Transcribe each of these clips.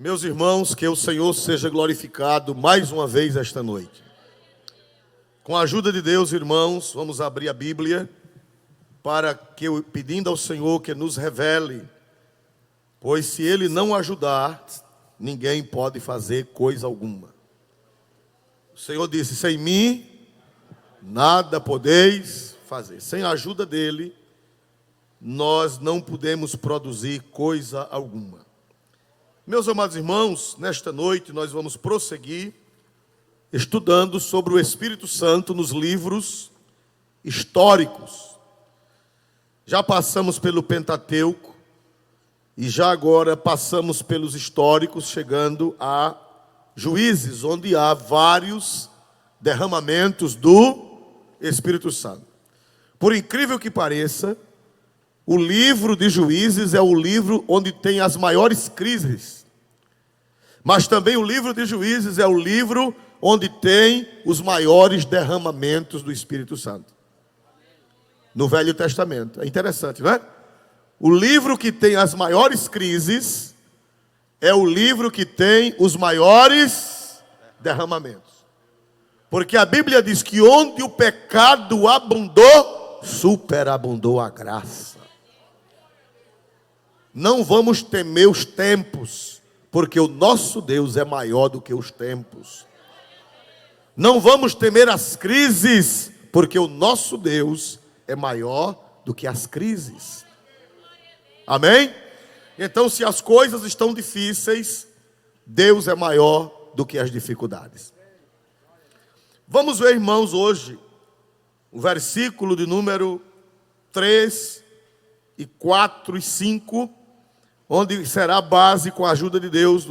Meus irmãos, que o Senhor seja glorificado mais uma vez esta noite. Com a ajuda de Deus, irmãos, vamos abrir a Bíblia para que, pedindo ao Senhor que nos revele, pois se Ele não ajudar, ninguém pode fazer coisa alguma. O Senhor disse: sem mim, nada podeis fazer. Sem a ajuda dEle, nós não podemos produzir coisa alguma. Meus amados irmãos, nesta noite nós vamos prosseguir estudando sobre o Espírito Santo nos livros históricos. Já passamos pelo Pentateuco e já agora passamos pelos históricos, chegando a Juízes, onde há vários derramamentos do Espírito Santo. Por incrível que pareça, o livro de Juízes é o livro onde tem as maiores crises. Mas também o livro de Juízes é o livro onde tem os maiores derramamentos do Espírito Santo. No Velho Testamento. É interessante, não é? O livro que tem as maiores crises é o livro que tem os maiores derramamentos. Porque a Bíblia diz que onde o pecado abundou, superabundou a graça. Não vamos temer os tempos, porque o nosso Deus é maior do que os tempos. Não vamos temer as crises, porque o nosso Deus é maior do que as crises. Amém? Então, se as coisas estão difíceis, Deus é maior do que as dificuldades. Vamos ver, irmãos, hoje, o versículo de número 3 e 4 e 5, onde será a base, com a ajuda de Deus,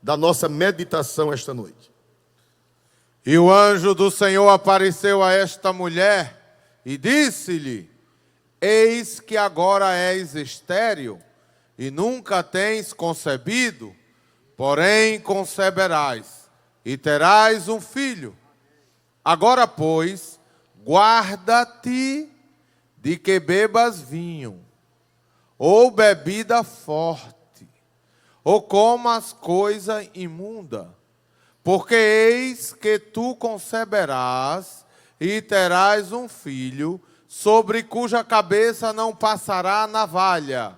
da nossa meditação esta noite. E o anjo do Senhor apareceu a esta mulher e disse-lhe: eis que agora és estéril e nunca tens concebido, porém conceberás e terás um filho. Agora, pois, guarda-te de que bebas vinho, ou bebida forte, ou comas coisa imunda, porque eis que tu conceberás e terás um filho, sobre cuja cabeça não passará navalha,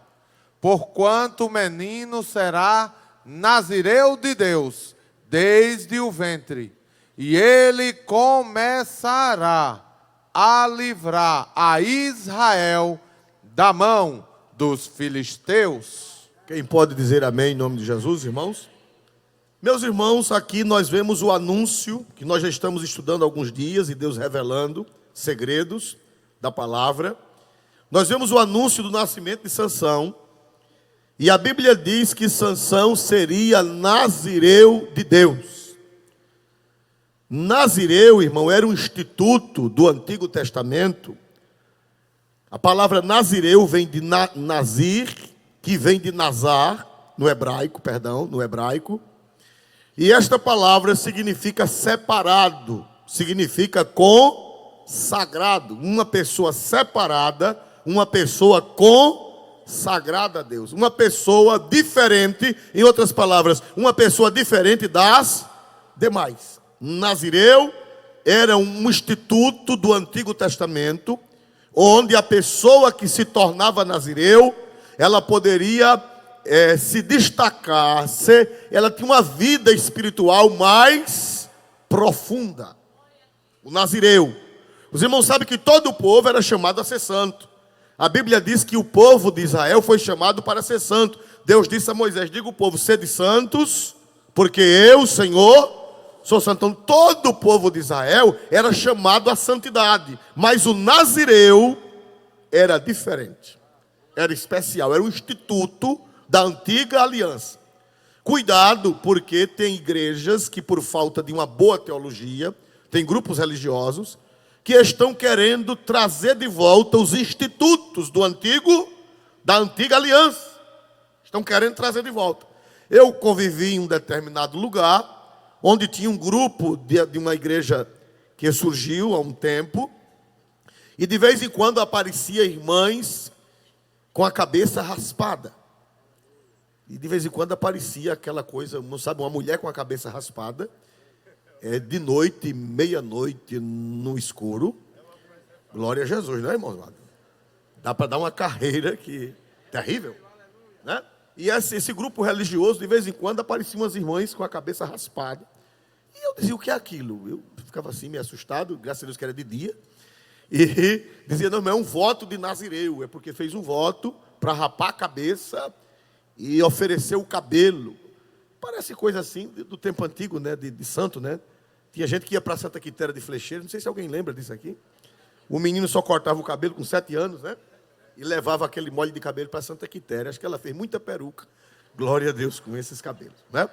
porquanto o menino será nazireu de Deus, desde o ventre, e ele começará a livrar a Israel da mão dos filisteus. Quem pode dizer amém em nome de Jesus, irmãos? Meus irmãos, aqui nós vemos o anúncio, que nós já estamos estudando há alguns dias, e Deus revelando segredos da palavra. Nós vemos o anúncio do nascimento de Sansão, e a Bíblia diz que Sansão seria nazireu de Deus. Nazireu, irmão, era um instituto do Antigo Testamento. A palavra nazireu vem de nazir, que vem de nazar, no hebraico. E esta palavra significa separado, significa consagrado. Uma pessoa separada, uma pessoa consagrada a Deus. Uma pessoa diferente, em outras palavras, uma pessoa diferente das demais. Nazireu era um instituto do Antigo Testamento, onde a pessoa que se tornava nazireu, ela poderia se destacar, ela tinha uma vida espiritual mais profunda. O nazireu. Os irmãos sabem que todo o povo era chamado a ser santo. A Bíblia diz que o povo de Israel foi chamado para ser santo. Deus disse a Moisés: diga ao povo, sede santos, porque eu, Senhor, sou santo. Então, todo o povo de Israel era chamado à santidade. Mas o nazireu era diferente. Era especial. Era um instituto da antiga aliança. Cuidado, porque tem igrejas que, por falta de uma boa teologia, tem grupos religiosos que estão querendo trazer de volta os institutos da antiga aliança. Estão querendo trazer de volta. Eu convivi em um determinado lugar, onde tinha um grupo de uma igreja que surgiu há um tempo, e de vez em quando aparecia irmãs com a cabeça raspada. E de vez em quando aparecia aquela coisa, não sabe, uma mulher com a cabeça raspada, de noite, meia-noite, no escuro. Glória a Jesus, né, irmão? Dá para dar uma carreira que terrível, né? E esse grupo religioso, de vez em quando, apareciam umas irmãs com a cabeça raspada. E eu dizia, o que é aquilo? Eu ficava assim, meio assustado, graças a Deus que era de dia. E dizia, não, é um voto de Nazireu, é porque fez um voto para rapar a cabeça e oferecer o cabelo. Parece coisa assim do tempo antigo, né, de santo, né? Tinha gente que ia para Santa Quitéria de Flecheiro, não sei se alguém lembra disso aqui. O menino só cortava o cabelo com 7 anos, né? E levava aquele molho de cabelo para Santa Quitéria. Acho que ela fez muita peruca. Glória a Deus com esses cabelos, né?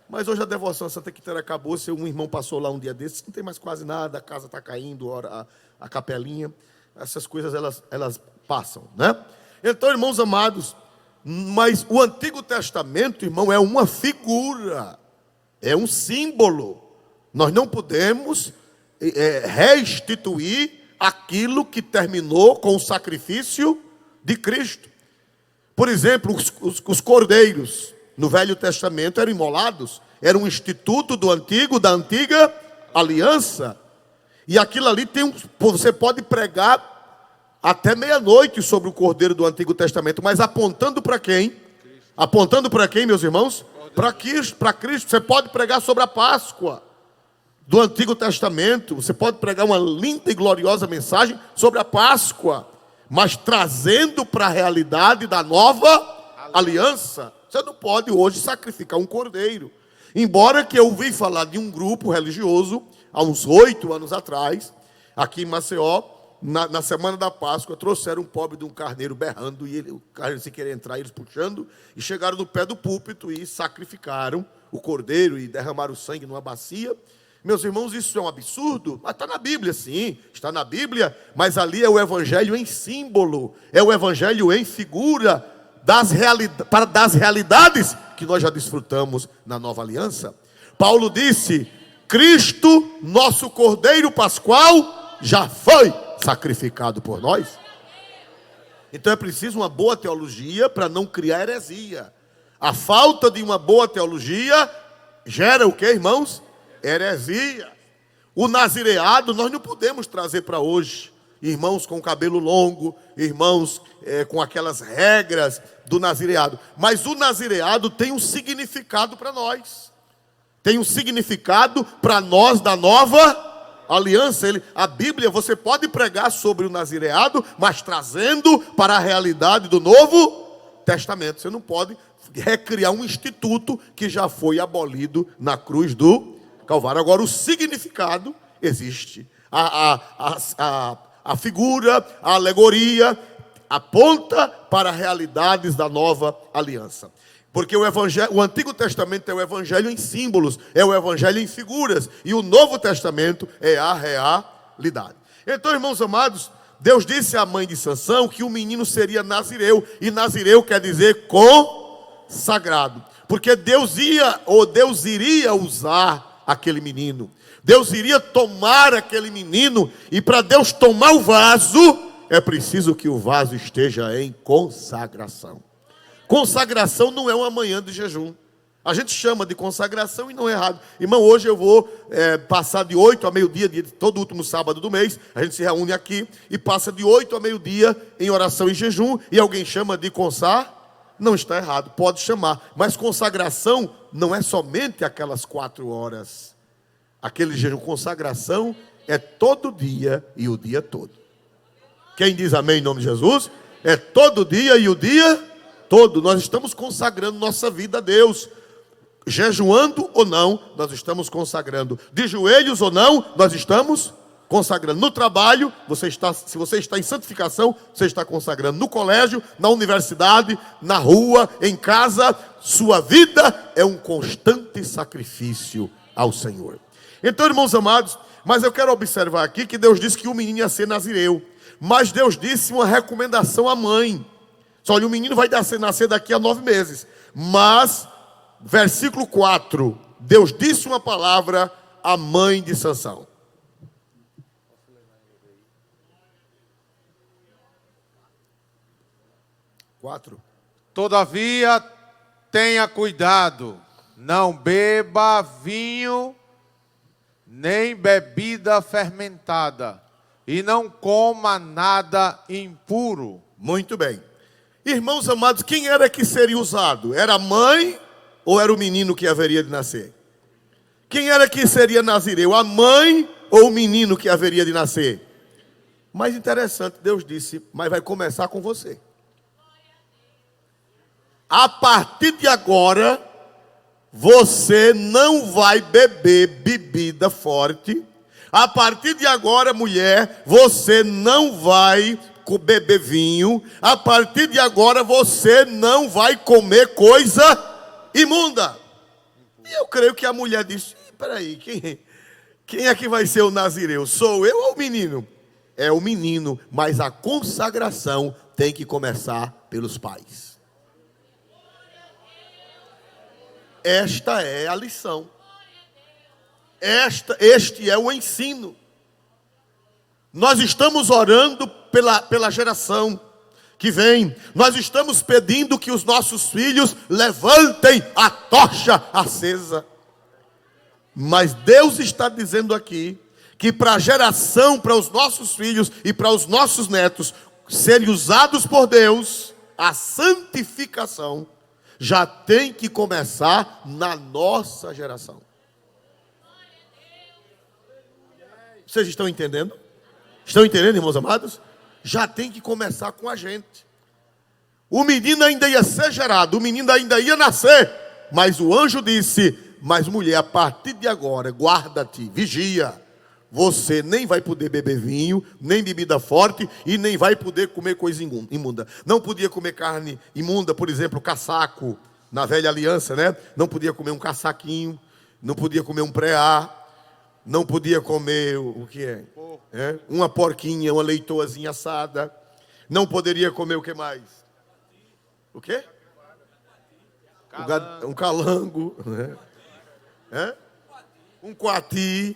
Mas hoje a devoção a Santa Quitéria acabou. Um irmão passou lá um dia desses, não tem mais quase nada, a casa está caindo, a capelinha. Essas coisas, elas passam, né? Então, irmãos amados, mas o Antigo Testamento, irmão, é uma figura, é um símbolo. Nós não podemos restituir aquilo que terminou com o sacrifício de Cristo. Por exemplo, os cordeiros no Velho Testamento eram imolados, era um instituto da antiga aliança. E aquilo ali você pode pregar até meia-noite sobre o cordeiro do Antigo Testamento, mas apontando para quem? Apontando para quem, meus irmãos? Para Cristo. Você pode pregar sobre a Páscoa do Antigo Testamento, você pode pregar uma linda e gloriosa mensagem sobre a Páscoa, mas trazendo para a realidade da nova aliança. Você não pode hoje sacrificar um cordeiro. Embora que eu ouvi falar de um grupo religioso, há uns 8 anos atrás, aqui em Maceió, na semana da Páscoa, trouxeram um pobre de um carneiro berrando, e o carneiro sem querer entrar, eles puxando, e chegaram no pé do púlpito e sacrificaram o cordeiro e derramaram o sangue numa bacia. Meus irmãos, isso é um absurdo? Mas está na Bíblia, sim, está na Bíblia, mas ali é o evangelho em símbolo, é o evangelho em figura das realidades que nós já desfrutamos na nova aliança. Paulo disse, Cristo, nosso Cordeiro Pascual, já foi sacrificado por nós. Então é preciso uma boa teologia para não criar heresia. A falta de uma boa teologia gera o que, irmãos? Heresia. O nazireado nós não podemos trazer para hoje. Irmãos com cabelo longo, irmãos com aquelas regras do nazireado. Mas o nazireado tem um significado para nós. Tem um significado para nós da nova aliança. A Bíblia, você pode pregar sobre o nazireado, mas trazendo para a realidade do Novo Testamento. Você não pode recriar um instituto que já foi abolido na cruz do Calvário. Agora, o significado existe. A figura, a alegoria, aponta para realidades da nova aliança. Porque o Antigo Testamento é o evangelho em símbolos, é o evangelho em figuras, e o Novo Testamento é a realidade. Então, irmãos amados, Deus disse à mãe de Sansão que o menino seria nazireu, e nazireu quer dizer consagrado, porque Deus iria usar aquele menino. Deus iria tomar aquele menino, e para Deus tomar o vaso, é preciso que o vaso esteja em consagração. Consagração não é uma manhã de jejum. A gente chama de consagração e não é errado. Irmão, hoje eu vou passar de 8 a meio-dia, todo último sábado do mês, a gente se reúne aqui e passa de 8 a meio-dia em oração e jejum, e alguém chama de não está errado, pode chamar. Mas consagração não é somente aquelas 4 horas. Aquele jejum, consagração é todo dia e o dia todo. Quem diz amém em nome de Jesus? É todo dia e o dia todo. Nós estamos consagrando nossa vida a Deus. Jejuando ou não, nós estamos consagrando. De joelhos ou não, nós estamos consagrando. No trabalho, se você está em santificação, você está consagrando. No colégio, na universidade, na rua, em casa, sua vida é um constante sacrifício ao Senhor. Então, irmãos amados, mas eu quero observar aqui que Deus disse que o menino ia ser nazireu. Mas Deus disse uma recomendação à mãe. Olha, o menino vai nascer daqui a 9 meses. Mas, versículo 4, Deus disse uma palavra à mãe de Sansão. Todavia, tenha cuidado, não beba vinho nem bebida fermentada, e não coma nada impuro. Muito bem. Irmãos amados, quem era que seria usado? Era a mãe ou era o menino que haveria de nascer? Quem era que seria nazireu? A mãe ou o menino que haveria de nascer? Mais interessante, Deus disse, mas vai começar com você. A partir de agora, você não vai beber bebida forte. A partir de agora, mulher, você não vai beber vinho. A partir de agora, você não vai comer coisa imunda. E eu creio que a mulher disse, peraí, quem é que vai ser o nazireu? Sou eu ou o menino? É o menino, mas a consagração tem que começar pelos pais. Esta é a lição. Este é o ensino. Nós estamos orando pela geração que vem. Nós estamos pedindo que os nossos filhos levantem a tocha acesa. Mas Deus está dizendo aqui que para a geração, para os nossos filhos e para os nossos netos serem usados por Deus, a santificação já tem que começar na nossa geração. Vocês estão entendendo? Estão entendendo, irmãos amados? Já tem que começar com a gente. O menino ainda ia ser gerado, o menino ainda ia nascer, mas o anjo disse, mas mulher, a partir de agora, guarda-te, vigia. Você nem vai poder beber vinho, nem bebida forte, e nem vai poder comer coisa imunda. Não podia comer carne imunda, por exemplo, caçaco, na velha aliança, né? Não podia comer um caçaquinho, não podia comer um preá, não podia comer o que é? Uma porquinha, uma leitoazinha assada. Não poderia comer o que mais? O quê? Um calango, né? Um coati.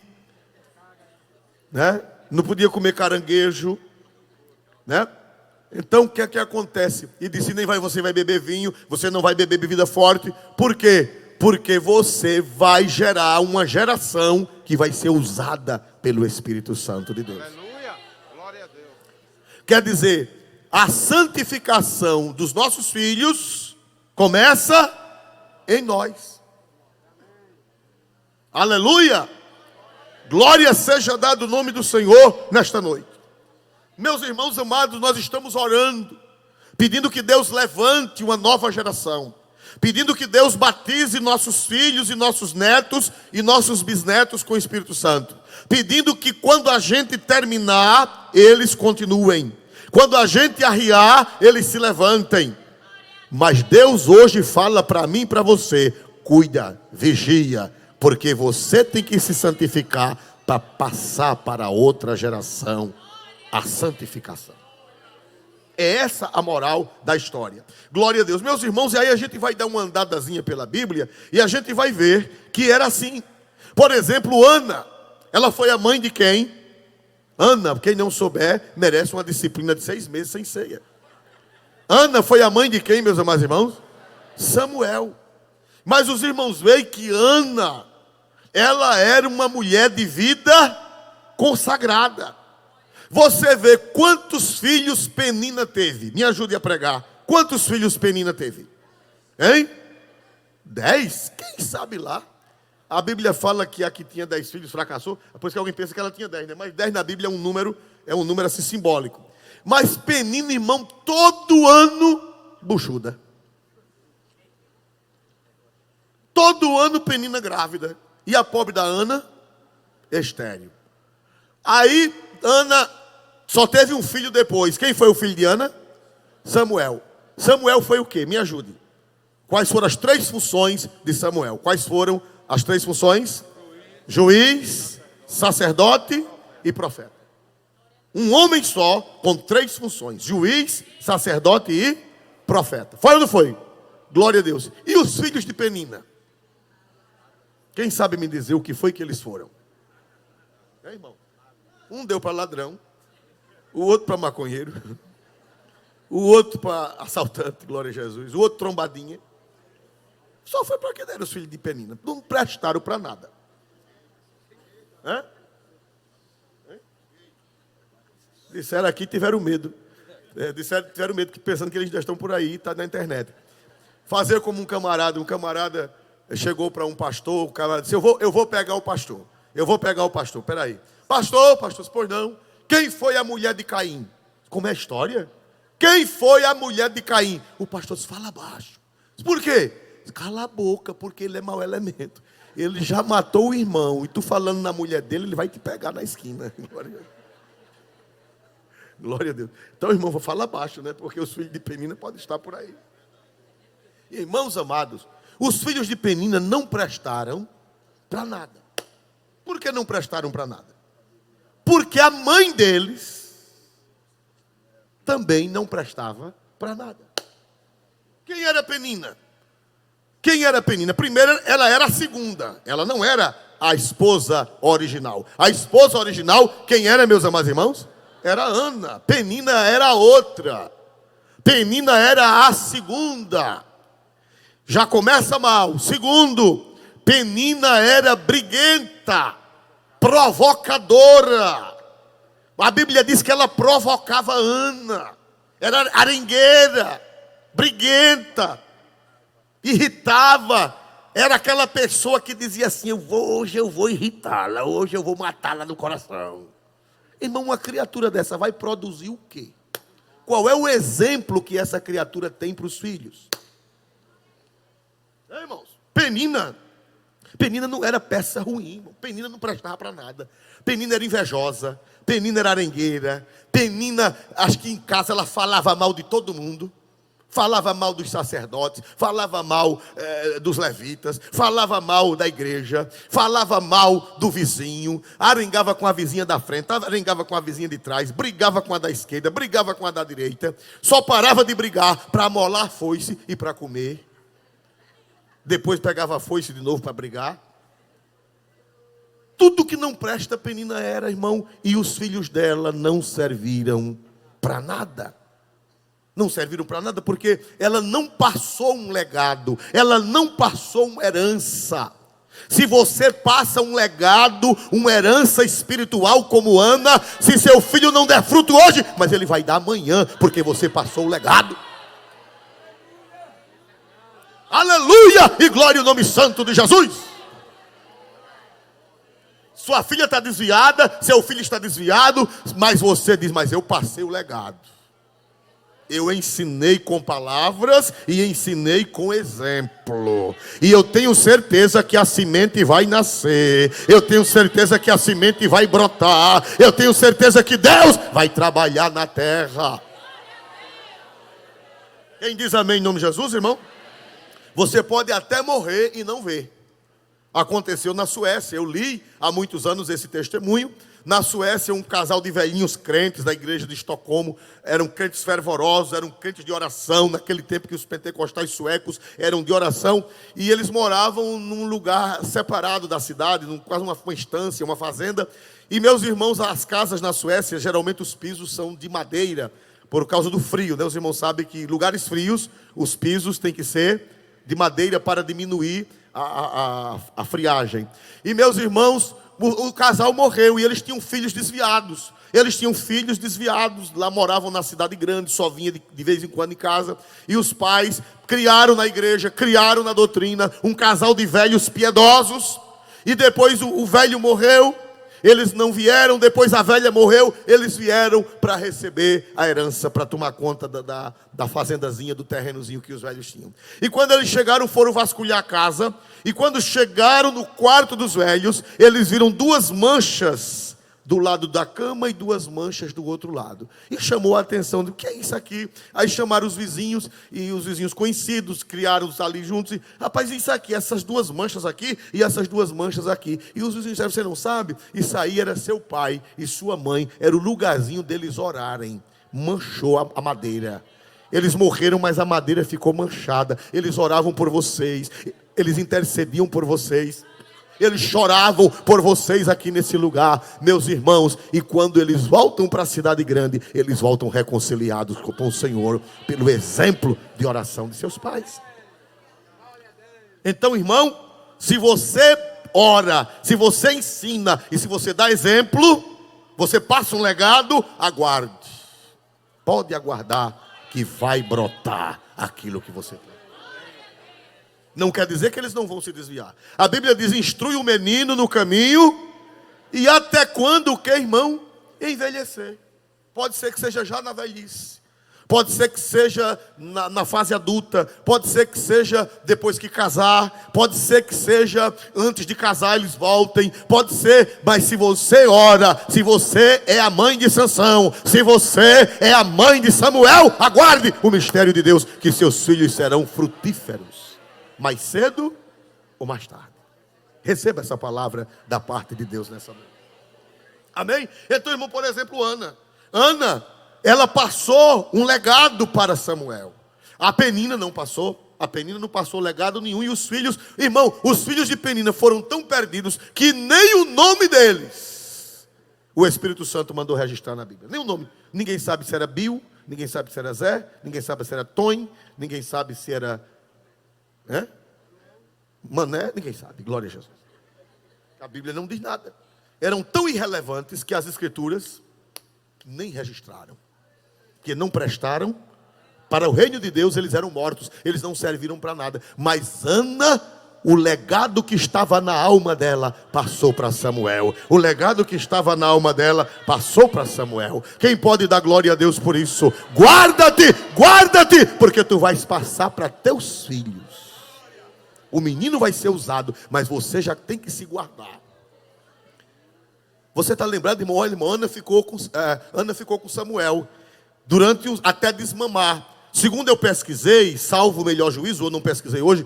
Né? Não podia comer caranguejo, né? Então o que é que acontece? E disse, você vai beber vinho, você não vai beber bebida forte. Por quê? Porque você vai gerar uma geração que vai ser usada pelo Espírito Santo de Deus. Aleluia, glória a Deus. Quer dizer, a santificação dos nossos filhos começa em nós. Aleluia. Glória seja dado o nome do Senhor nesta noite. Meus irmãos amados, nós estamos orando, pedindo que Deus levante uma nova geração, pedindo que Deus batize nossos filhos e nossos netos e nossos bisnetos com o Espírito Santo, pedindo que quando a gente terminar, eles continuem, quando a gente arriar, eles se levantem. Mas Deus hoje fala para mim e para você, cuida, vigia, porque você tem que se santificar para passar para outra geração a santificação. É essa a moral da história. Glória a Deus. Meus irmãos, e aí a gente vai dar uma andadazinha pela Bíblia e a gente vai ver que era assim. Por exemplo, Ana, ela foi a mãe de quem? Ana, quem não souber, merece uma disciplina de 6 meses sem ceia. Ana foi a mãe de quem, meus amados irmãos? Samuel. Mas os irmãos veem que Ana, ela era uma mulher de vida consagrada. Você vê quantos filhos Penina teve. Me ajude a pregar. Quantos filhos Penina teve? Hein? 10? Quem sabe lá? A Bíblia fala que a que tinha 10 filhos fracassou. Depois que alguém pensa que ela tinha 10, né? Mas 10 na Bíblia é um número assim simbólico. Mas Penina, irmão, todo ano buchuda. Todo ano Penina grávida. E a pobre da Ana, estéril. Aí Ana só teve um filho depois. Quem foi o filho de Ana? Samuel. Samuel foi o quê? Me ajude. Quais foram as 3 funções de Samuel? Quais foram as 3 funções? Juiz, sacerdote e profeta. Um homem só com 3 funções. Juiz, sacerdote e profeta. Foi ou não foi? Glória a Deus. E os filhos de Penina? Quem sabe me dizer o que foi que eles foram? Irmão? Um deu para ladrão, o outro para maconheiro, o outro para assaltante, glória a Jesus, o outro trombadinha, Só foi para que deram os filhos de Penina. Não prestaram para nada. Hã? Disseram aqui, tiveram medo. Tiveram medo, pensando que eles já estão por aí, está na internet. Fazer como um camarada chegou para um pastor, o camarada disse, eu vou pegar o pastor. Peraí. Pastor, pois não. Quem foi a mulher de Caim? Como é a história? Quem foi a mulher de Caim? O pastor disse, fala baixo. Por quê? Cala a boca, porque ele é mau elemento. Ele já matou o irmão, e tu falando na mulher dele, ele vai te pegar na esquina. Glória a Deus. Então, irmão, vou falar baixo, né? Porque os filhos de Penina podem estar por aí. Irmãos amados, os filhos de Penina não prestaram para nada. Por que não prestaram para nada? Porque a mãe deles também não prestava para nada. Quem era Penina? Primeiro, ela era a segunda. Ela não era a esposa original. A esposa original, quem era, meus amados irmãos? Era Ana. Penina era a outra. Penina era a segunda. Já começa mal. Segundo, Penina era briguenta, provocadora. A Bíblia diz que ela provocava Ana. Era arengueira, briguenta, irritava. Era aquela pessoa que dizia assim, hoje eu vou irritá-la, hoje eu vou matá-la no coração. Irmão, uma criatura dessa vai produzir o quê? Qual é o exemplo que essa criatura tem para os filhos? Irmãos, Penina não era peça ruim, irmão. Penina não prestava para nada. Penina era invejosa, Penina era arengueira, Penina, acho que em casa ela falava mal de todo mundo. Falava mal dos sacerdotes, falava mal dos levitas, falava mal da igreja, falava mal do vizinho, arengava com a vizinha da frente, arengava com a vizinha de trás, brigava com a da esquerda, brigava com a da direita, só parava de brigar para amolar a foice e para comer. Depois pegava a foice de novo para brigar. Tudo que não presta, Penina era, irmão, e os filhos dela não serviram para nada. Não serviram para nada porque ela não passou um legado, ela não passou uma herança. Se você passa um legado, uma herança espiritual como Ana, se seu filho não der fruto hoje, mas ele vai dar amanhã, porque você passou o legado. Aleluia e glória ao nome santo de Jesus. Sua filha está desviada, seu filho está desviado, mas você diz, mas eu passei o legado. Eu ensinei com palavras e ensinei com exemplo. E eu tenho certeza que a semente vai nascer. Eu tenho certeza que a semente vai brotar. Eu tenho certeza que Deus vai trabalhar na terra. Quem diz amém em nome de Jesus, irmão? Você pode até morrer e não ver. Aconteceu na Suécia. Eu li há muitos anos esse testemunho. Na Suécia, um casal de velhinhos crentes da igreja de Estocolmo, eram crentes fervorosos, eram crentes de oração, naquele tempo que os pentecostais suecos eram de oração, e eles moravam num lugar separado da cidade, quase uma estância, uma fazenda, e meus irmãos, as casas na Suécia, geralmente os pisos são de madeira, por causa do frio, né? Os irmãos sabem que em lugares frios, os pisos têm que ser de madeira para diminuir a friagem. E meus irmãos, o casal morreu e eles tinham filhos desviados. Lá moravam na cidade grande, só vinha de vez em quando em casa. E os pais criaram na igreja, criaram na doutrina, um casal de velhos piedosos. E depois o velho morreu, eles não vieram. Depois a velha morreu, eles vieram para receber a herança, para tomar conta da fazendazinha, do terrenozinho que os velhos tinham. E quando eles chegaram, foram vasculhar a casa. E quando chegaram no quarto dos velhos, eles viram 2 manchas do lado da cama e 2 manchas do outro lado. E chamou a atenção do que é isso aqui? Aí chamaram os vizinhos, e os vizinhos conhecidos, criaram ali juntos. E, rapaz, isso aqui, essas 2 manchas aqui e essas 2 manchas aqui. E os vizinhos disseram, você não sabe? Isso aí era seu pai e sua mãe, era o lugarzinho deles orarem. Manchou a madeira. Eles morreram, mas a madeira ficou manchada. Eles oravam por vocês, eles intercediam por vocês, eles choravam por vocês aqui nesse lugar, meus irmãos. E quando eles voltam para a cidade grande, eles voltam reconciliados com o Senhor, pelo exemplo de oração de seus pais. Então, irmão, se você ora, se você ensina e se você dá exemplo, você passa um legado, aguarde. Pode aguardar que vai brotar aquilo que você quer. Não quer dizer que eles não vão se desviar. A Bíblia diz: instrui o menino no caminho, e até quando o que, irmão? Envelhecer. Pode ser que seja já na velhice, pode ser que seja na fase adulta, pode ser que seja depois que casar, pode ser que seja antes de casar eles voltem, pode ser, mas se você ora, se você é a mãe de Sansão, se você é a mãe de Samuel, aguarde o mistério de Deus, que seus filhos serão frutíferos, mais cedo ou mais tarde. Receba essa palavra da parte de Deus nessa noite. Amém? Então, irmão, por exemplo, Ana, ela passou um legado para Samuel. A Penina não passou. A Penina não passou legado nenhum. E os filhos, irmão, os filhos de Penina foram tão perdidos que nem o nome deles o Espírito Santo mandou registrar na Bíblia. Nem o nome. Ninguém sabe se era Bil, ninguém sabe se era Zé, ninguém sabe se era Tony, ninguém sabe se era Mané, ninguém sabe. Glória a Jesus. A Bíblia não diz nada. Eram tão irrelevantes que as Escrituras nem registraram, que não prestaram para o reino de Deus. Eles eram mortos, eles não serviram para nada. Mas Ana, o legado que estava na alma dela passou para Samuel. O legado que estava na alma dela passou para Samuel. Quem pode dar glória a Deus por isso? Guarda-te, guarda-te, porque tu vais passar para teus filhos. O menino vai ser usado, mas você já tem que se guardar. Você está lembrado, irmão? Olha, irmão, Ana ficou com Samuel até desmamar. Segundo eu pesquisei, salvo o melhor juízo, ou não pesquisei hoje,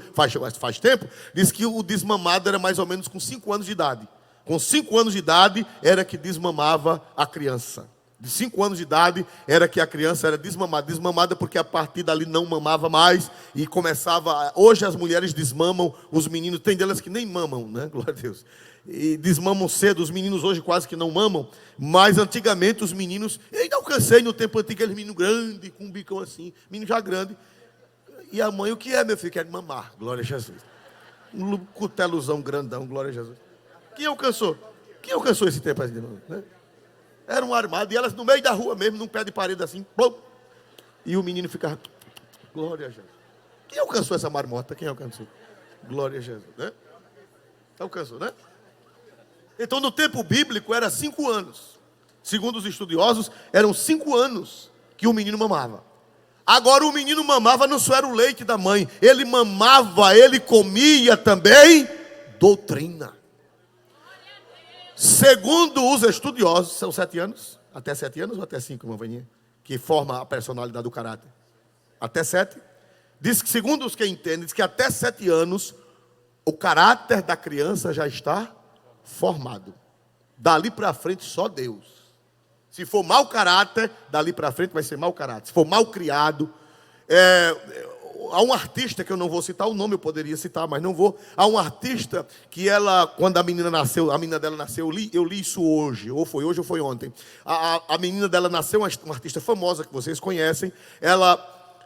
faz tempo, diz que o desmamado era mais ou menos com 5 anos de idade. Com 5 anos de idade era que desmamava a criança. De 5 anos de idade era que a criança era desmamada. Desmamada porque a partir dali não mamava mais e começava... Hoje as mulheres desmamam os meninos, tem delas que nem mamam, né? Glória a Deus. E desmamam cedo, os meninos hoje quase que não mamam. Mas antigamente os meninos... Eu ainda alcancei no tempo antigo aquele menino grande, com um bicão assim, menino já grande. E a mãe, o que é, meu filho? Quer mamar, glória a Jesus. Um cutelozão grandão, glória a Jesus. Quem alcançou? Quem alcançou esse tempo? Né? Era um armado, e elas no meio da rua mesmo, num pé de parede assim, plum, e o menino ficava, glória a Jesus. Quem alcançou essa marmota? Quem alcançou? Glória a Jesus, né? Alcançou, né? Então no tempo bíblico era 5 anos. Segundo os estudiosos, eram 5 anos que o menino mamava. Agora o menino mamava não só era o leite da mãe, ele mamava, ele comia também doutrina. Segundo os estudiosos, são 7 anos, até 7 anos ou até 5, irmã Vaninha, que forma a personalidade do caráter. Até 7. Diz que, segundo os que entendem, diz que até 7 anos, o caráter da criança já está formado. Dali para frente, só Deus. Se for mau caráter, dali para frente vai ser mau caráter. Se for mal criado, há um artista que eu não vou citar o nome, eu poderia citar, mas não vou. Há um artista que ela, quando a menina dela nasceu, eu li isso hoje, ou foi hoje ou foi ontem. A menina dela nasceu, uma artista famosa que vocês conhecem.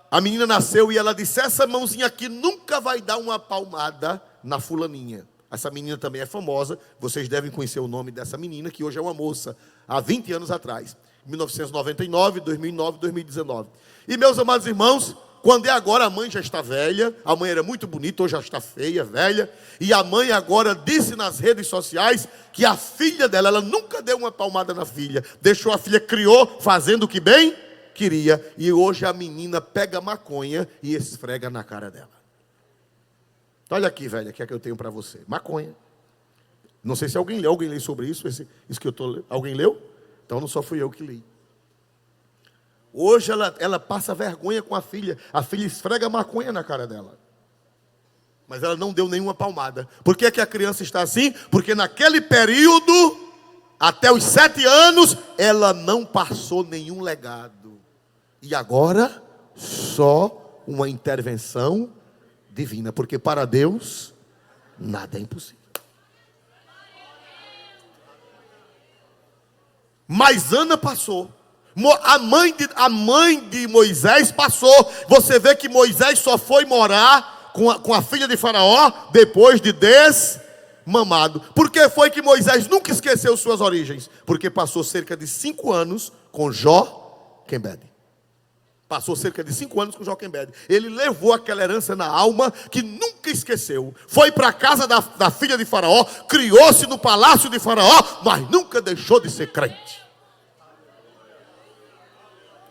A menina nasceu e ela disse: essa mãozinha aqui nunca vai dar uma palmada na fulaninha. Essa menina também é famosa, vocês devem conhecer o nome dessa menina, que hoje é uma moça, há 20 anos atrás, 1999, 2009, 2019. E meus amados irmãos, quando é agora, a mãe já está velha, a mãe era muito bonita, hoje já está feia, velha, e a mãe agora disse nas redes sociais que a filha dela, ela nunca deu uma palmada na filha, deixou a filha, criou, fazendo o que bem queria, e hoje a menina pega maconha e esfrega na cara dela. Olha aqui, velha, o que é que eu tenho para você? Maconha. Não sei se alguém leu sobre isso, isso que eu estou lendo. Alguém leu? Então não só fui eu que li. Hoje ela passa vergonha com a filha esfrega maconha na cara dela. Mas ela não deu nenhuma palmada. Por que a criança está assim? Porque naquele período, até os 7 anos, ela não passou nenhum legado. E agora, só uma intervenção divina. Porque para Deus, nada é impossível. Mas Ana passou. A mãe de Moisés passou. Você vê que Moisés só foi morar com a filha de Faraó depois de desmamado. Por que foi que Moisés nunca esqueceu suas origens? Porque passou cerca de 5 anos com Joquebede. Passou cerca de 5 anos com Joquebede. Ele levou aquela herança na alma que nunca esqueceu. Foi para a casa da filha de Faraó, criou-se no palácio de Faraó, mas nunca deixou de ser crente.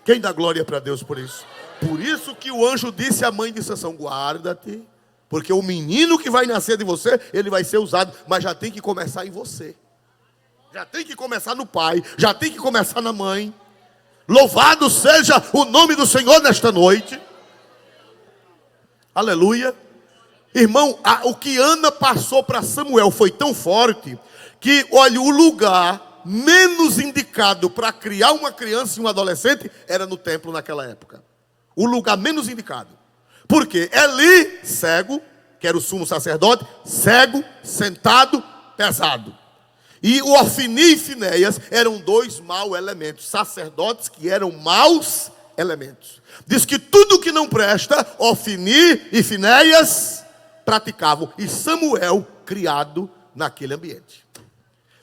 Quem dá glória para Deus por isso? Por isso que o anjo disse à mãe de Sansão: guarda-te, porque o menino que vai nascer de você, ele vai ser usado, mas já tem que começar em você. Já tem que começar no pai, já tem que começar na mãe. Louvado seja o nome do Senhor nesta noite. Aleluia. Irmão, o que Ana passou para Samuel foi tão forte que, olha, o lugar menos indicado para criar uma criança e um adolescente era no templo naquela época. O lugar menos indicado. Por quê? Eli, cego, que era o sumo sacerdote, cego, sentado, pesado. E o Ofni e Finéias eram 2 maus elementos, sacerdotes que eram maus elementos. Diz que tudo que não presta, Ofni e Finéias praticavam. E Samuel, criado naquele ambiente.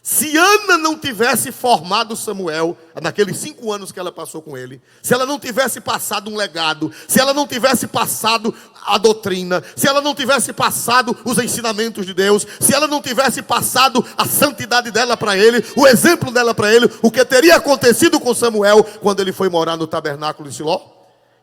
Se Ana não tivesse formado Samuel, naqueles 5 anos que ela passou com ele, se ela não tivesse passado um legado, se ela não tivesse passado a doutrina, se ela não tivesse passado os ensinamentos de Deus, se ela não tivesse passado a santidade dela para ele, o exemplo dela para ele, o que teria acontecido com Samuel quando ele foi morar no tabernáculo de Siló?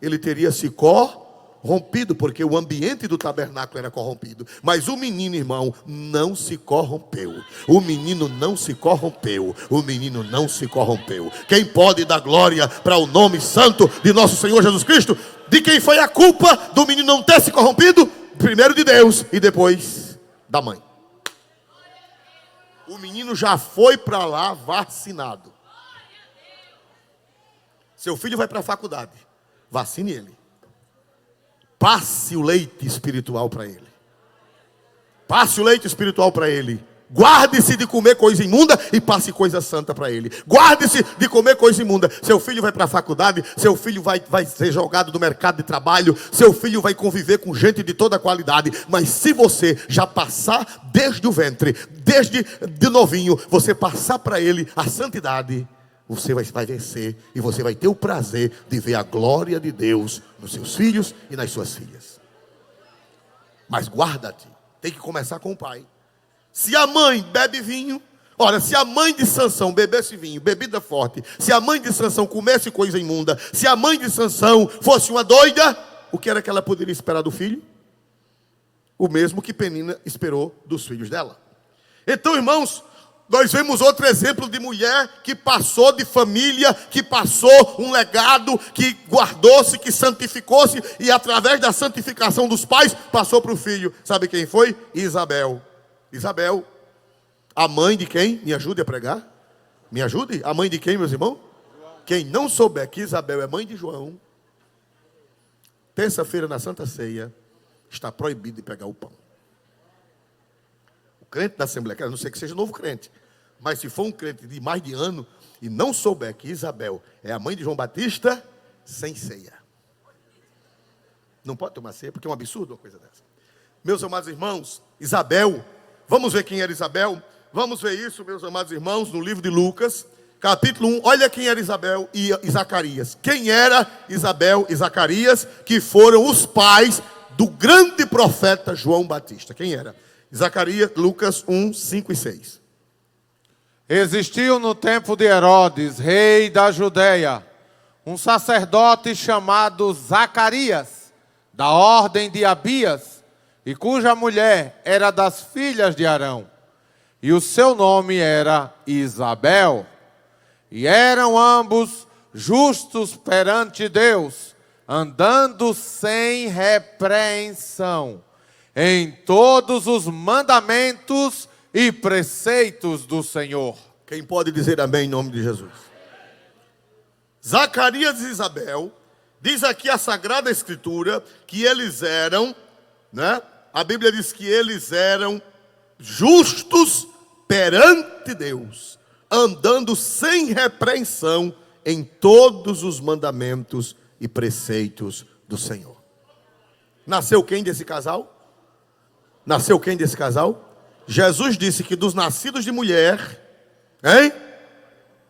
Ele teria se corrompido, porque o ambiente do tabernáculo era corrompido. Mas o menino, irmão, não se corrompeu. O menino não se corrompeu. O menino não se corrompeu. Quem pode dar glória para o nome santo de nosso Senhor Jesus Cristo? De quem foi a culpa do menino não ter se corrompido? Primeiro de Deus e depois da mãe. O menino já foi para lá vacinado. Seu filho vai para a faculdade, vacine ele. Passe o leite espiritual para ele. Passe o leite espiritual para ele. Guarde-se de comer coisa imunda e passe coisa santa para ele. Guarde-se de comer coisa imunda. Seu filho vai para a faculdade, seu filho vai ser jogado do mercado de trabalho, seu filho vai conviver com gente de toda qualidade. Mas se você já passar desde o ventre, desde de novinho, você passar para ele a santidade, você vai vencer e você vai ter o prazer de ver a glória de Deus nos seus filhos e nas suas filhas. Mas guarda-te, tem que começar com o pai. Se a mãe bebe vinho, olha, se a mãe de Sansão bebesse vinho, bebida forte, se a mãe de Sansão comesse coisa imunda, se a mãe de Sansão fosse uma doida, o que era que ela poderia esperar do filho? O mesmo que Penina esperou dos filhos dela. Então, irmãos, nós vemos outro exemplo de mulher que passou de família, que passou um legado, que guardou-se, que santificou-se, e através da santificação dos pais, passou para o filho. Sabe quem foi? Isabel. Isabel, a mãe de quem? Me ajude a pregar? Me ajude? A mãe de quem, meus irmãos? Quem não souber que Isabel é mãe de João, terça-feira na Santa Ceia, está proibido de pegar o pão. O crente da Assembleia, a não ser que seja novo crente, mas se for um crente de mais de ano e não souber que Isabel é a mãe de João Batista, sem ceia. Não pode tomar ceia, porque é um absurdo uma coisa dessa. Meus amados irmãos, Isabel, vamos ver quem era Isabel? Vamos ver isso, meus amados irmãos, no livro de Lucas, capítulo 1. Olha quem era Isabel e Zacarias. Quem era Isabel e Zacarias, que foram os pais do grande profeta João Batista? Quem era? Zacarias, Lucas 1, 5 e 6. Existiu no tempo de Herodes, rei da Judeia, um sacerdote chamado Zacarias, da ordem de Abias, e cuja mulher era das filhas de Arão, e o seu nome era Isabel. E eram ambos justos perante Deus, andando sem repreensão em todos os mandamentos e preceitos do Senhor. Quem pode dizer amém em nome de Jesus? Zacarias e Isabel, diz aqui a Sagrada Escritura que eles eram, né? A Bíblia diz que eles eram justos perante Deus, andando sem repreensão em todos os mandamentos e preceitos do Senhor. Nasceu quem desse casal? Nasceu quem desse casal? Jesus disse que dos nascidos de mulher, hein?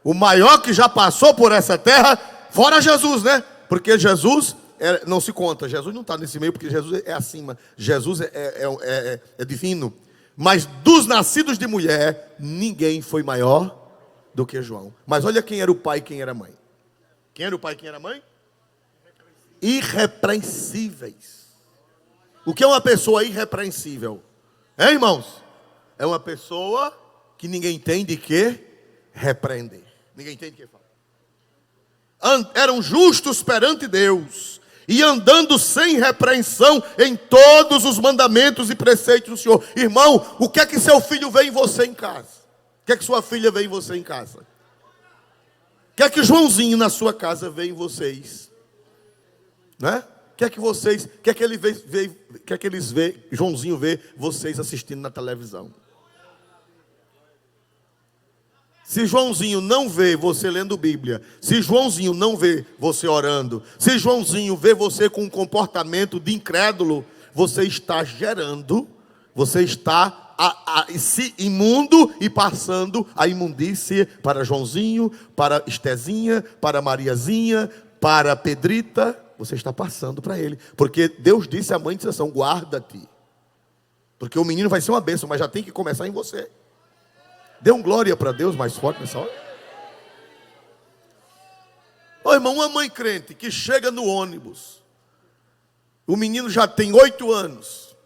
O maior que já passou por essa terra, fora Jesus, né? Porque Jesus não se conta. Jesus não está nesse meio, porque Jesus é acima. Jesus é divino. Mas dos nascidos de mulher, ninguém foi maior do que João. Mas olha quem era o pai e quem era a mãe. Quem era o pai e quem era a mãe? Irrepreensíveis. O que é uma pessoa irrepreensível? Hein, irmãos? É uma pessoa que ninguém tem de que repreender. Ninguém tem de que falar. Eram justos perante Deus e andando sem repreensão em todos os mandamentos e preceitos do Senhor. Irmão, o que é que seu filho vê em você em casa? O que é que sua filha vê em você em casa? O que é que Joãozinho na sua casa vê em vocês? Né? O que é que vocês, o que é que ele vê, o que é que eles vê, Joãozinho vê vocês assistindo na televisão? Se Joãozinho não vê você lendo Bíblia, se Joãozinho não vê você orando, se Joãozinho vê você com um comportamento de incrédulo, você está gerando, você está se imundo e passando a imundície para Joãozinho, para Estezinha, para Mariazinha, para Pedrita. Você está passando para ele, porque Deus disse à mãe de Sansão: guarda-te, porque o menino vai ser uma bênção, mas já tem que começar em você. Dê um glória para Deus mais forte nessa hora. Ô irmão, uma mãe crente que chega no ônibus, o menino já tem 8 anos,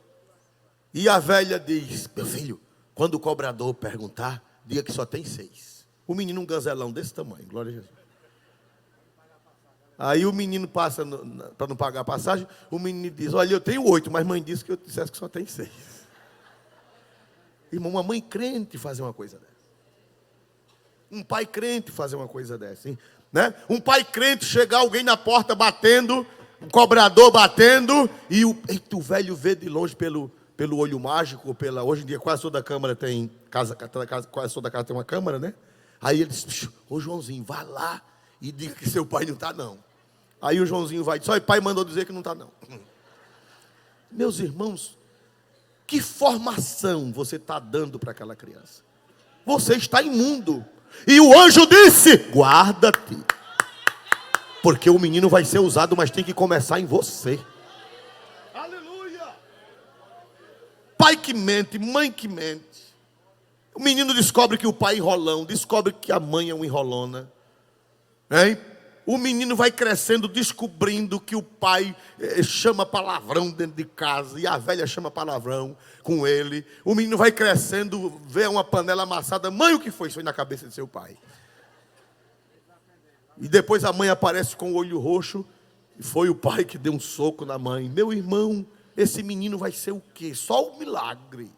e a velha diz: meu filho, quando o cobrador perguntar, diga que só tem 6. O menino um gazelão desse tamanho, glória a Jesus. Aí o menino passa para não pagar a passagem, o menino diz: olha, eu tenho 8, mas mãe disse que eu dissesse que só tem 6. Irmão, uma mãe crente fazer uma coisa dessa. Um pai crente fazer uma coisa dessa, hein? Né? Um pai crente chegar alguém na porta batendo, um cobrador batendo, e o velho vê de longe pelo olho mágico, hoje em dia quase toda câmara tem quase toda casa tem uma câmera, né? Aí ele diz: ô Joãozinho, vá lá e diga que seu pai não está não. Aí o Joãozinho vai e diz: olha, pai mandou dizer que não está não. Meus irmãos, que formação você está dando para aquela criança? Você está imundo. E o anjo disse: guarda-te, porque o menino vai ser usado, mas tem que começar em você. Aleluia. Pai que mente, mãe que mente. O menino descobre que o pai é enrolão, descobre que a mãe é uma enrolona. Hein? O menino vai crescendo, descobrindo que o pai chama palavrão dentro de casa, e a velha chama palavrão com ele. O menino vai crescendo, vê uma panela amassada: mãe, o que foi? Isso foi na cabeça de seu pai. E depois a mãe aparece com o olho roxo, e foi o pai que deu um soco na mãe. Meu irmão, esse menino vai ser o quê? Só um milagre.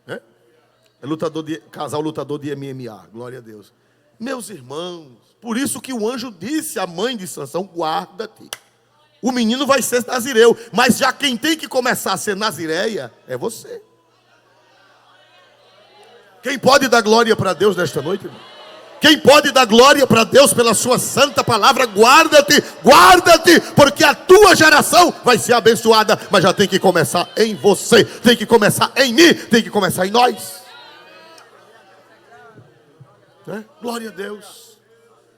É casal lutador de MMA, glória a Deus. Meus irmãos, por isso que o anjo disse à mãe de Sansão: guarda-te. O menino vai ser nazireu, mas já quem tem que começar a ser nazireia é você. Quem pode dar glória para Deus nesta noite, irmão? Quem pode dar glória para Deus pela sua santa palavra? Guarda-te, guarda-te, porque a tua geração vai ser abençoada, mas já tem que começar em você, tem que começar em mim, tem que começar em nós. Glória a Deus.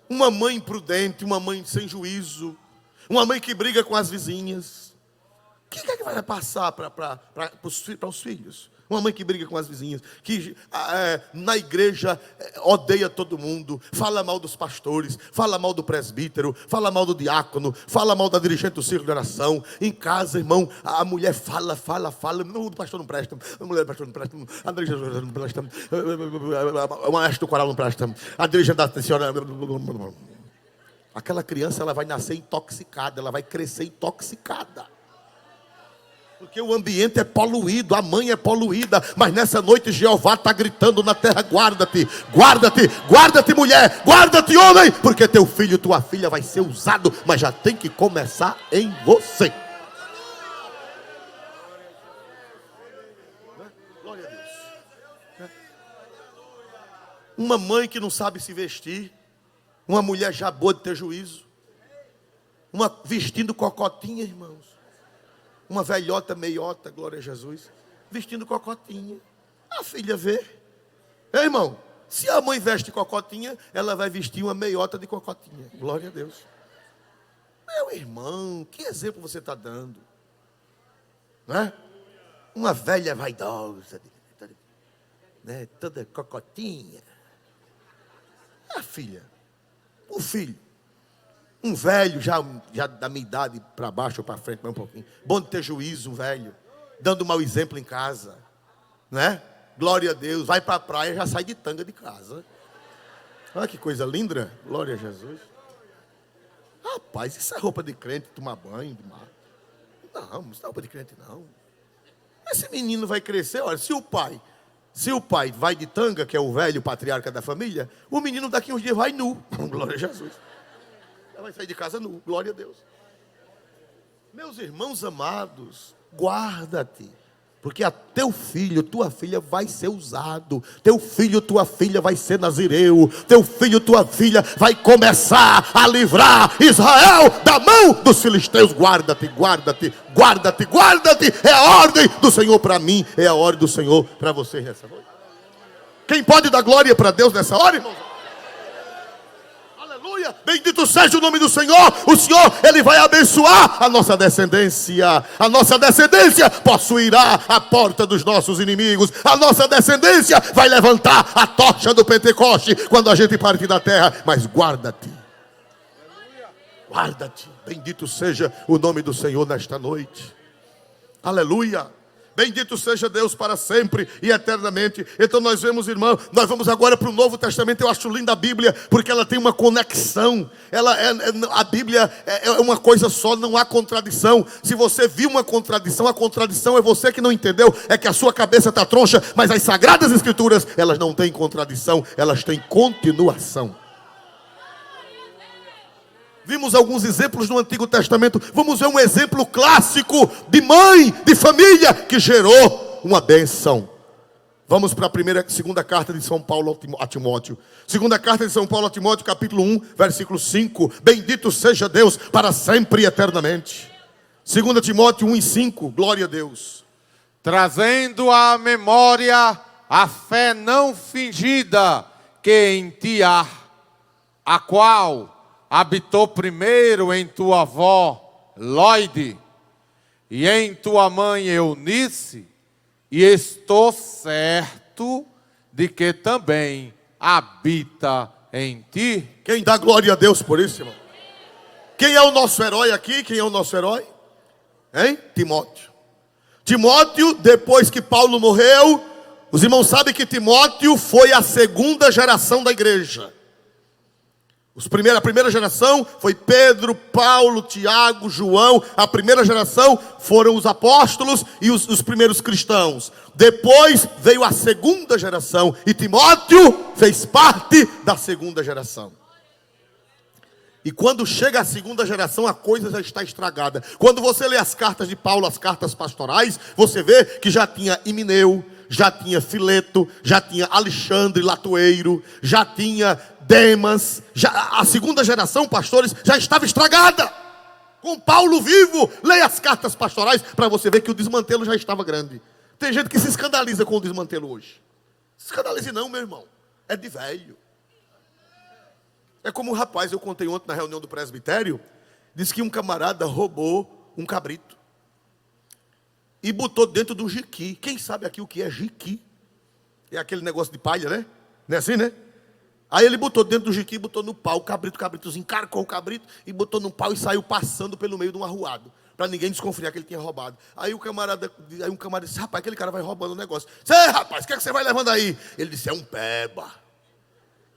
Uma mãe imprudente, uma mãe sem juízo, uma mãe que briga com as vizinhas. O que é que vai passar para os filhos? Uma mãe que briga com as vizinhas, que na igreja odeia todo mundo, fala mal dos pastores, fala mal do presbítero, fala mal do diácono, fala mal da dirigente do círculo de oração. Em casa, irmão, a mulher fala, não, o pastor não presta, a mulher do pastor não presta, a dirigente não presta, o maestro do coral não presta, a dirigente da senhora... Aquela criança, ela vai nascer intoxicada, ela vai crescer intoxicada. Porque o ambiente é poluído, a mãe é poluída. Mas nessa noite Jeová está gritando na terra: guarda-te, guarda-te, guarda-te mulher, guarda-te homem, porque teu filho, tua filha vai ser usado, mas já tem que começar em você. Glória a Deus. Uma mãe que não sabe se vestir, uma mulher já boa de ter juízo, uma vestindo cocotinha, irmãos. uma velhota, meiota, glória a Jesus, vestindo cocotinha. A filha vê. Ei, irmão, se a mãe veste cocotinha, ela vai vestir uma meiota de cocotinha. Glória a Deus. Meu irmão, que exemplo você está dando? Não é? Uma velha vaidosa, né? Toda cocotinha. A filha, o filho, um velho, já da minha idade para baixo ou para frente, mais um pouquinho. Bom de ter juízo, um velho, dando mau exemplo em casa, né? Glória a Deus, vai para a praia, já sai de tanga de casa. Olha que coisa linda, glória a Jesus. Rapaz, isso é roupa de crente, tomar banho de mar. Não, isso não é roupa de crente, não. Esse menino vai crescer, olha, se o pai vai de tanga, que é o velho patriarca da família, o menino daqui uns dias vai nu. Glória a Jesus. Ele vai sair de casa nu, glória a Deus. Meus irmãos amados, guarda-te. Porque a teu filho, tua filha vai ser usado. Teu filho, tua filha vai ser nazireu. Teu filho, tua filha vai começar a livrar Israel da mão dos filisteus. Guarda-te, guarda-te, guarda-te, guarda-te. É a ordem do Senhor para mim. É a ordem do Senhor para você nessa noite. Quem pode dar glória para Deus nessa hora, irmão? Aleluia, bendito seja o nome do Senhor. O Senhor, Ele vai abençoar a nossa descendência. A nossa descendência possuirá a porta dos nossos inimigos. A nossa descendência vai levantar a tocha do Pentecoste quando a gente partir da terra. Mas guarda-te, guarda-te. Bendito seja o nome do Senhor nesta noite. Aleluia. Bendito seja Deus para sempre e eternamente. Então nós vemos, irmão, nós vamos agora para o Novo Testamento. Eu acho linda a Bíblia, porque ela tem uma conexão. A Bíblia é uma coisa só, não há contradição. Se você viu uma contradição, a contradição é você que não entendeu. É que a sua cabeça está troncha, mas as Sagradas Escrituras, elas não têm contradição, elas têm continuação. Vimos alguns exemplos no Antigo Testamento. Vamos ver um exemplo clássico de mãe, de família, que gerou uma bênção. Vamos para a segunda carta de São Paulo a Timóteo. Segunda carta de São Paulo a Timóteo, capítulo 1, versículo 5. Bendito seja Deus para sempre e eternamente. 2 Timóteo 1 e 5, glória a Deus. Trazendo à memória a fé não fingida que em ti há, a qual habitou primeiro em tua avó Loide e em tua mãe Eunice, e estou certo de que também habita em ti. Quem dá glória a Deus por isso, irmão? Quem é o nosso herói aqui? Quem é o nosso herói? Hein? Timóteo. Timóteo, depois que Paulo morreu, os irmãos sabem que Timóteo foi a segunda geração da igreja. A primeira geração foi Pedro, Paulo, Tiago, João. A primeira geração foram os apóstolos e os primeiros cristãos. Depois veio a segunda geração e Timóteo fez parte da segunda geração. E quando chega a segunda geração, a coisa já está estragada. Quando você lê as cartas de Paulo, as cartas pastorais, você vê que já tinha Himeneu, já tinha Fileto, já tinha Alexandre Latoeiro, já tinha Demas. A segunda geração, pastores, já estava estragada. Com Paulo vivo, leia as cartas pastorais para você ver que o desmantelo já estava grande. Tem gente que se escandaliza com o desmantelo hoje. Se escandalize não, meu irmão. É de velho. É como um rapaz, eu contei ontem na reunião do presbitério, disse que um camarada roubou um cabrito e botou dentro de um jiqui. Quem sabe aqui o que é jiqui? É aquele negócio de palha, né? Não é assim, né? Aí ele botou dentro do jiqui, botou no pau, o cabritozinho encarcou o cabrito e botou no pau e saiu passando pelo meio de um arruado, para ninguém desconfiar que ele tinha roubado. Aí um camarada disse, rapaz, aquele cara vai roubando o negócio. Rapaz, o que é que você vai levando aí? Ele disse, é um peba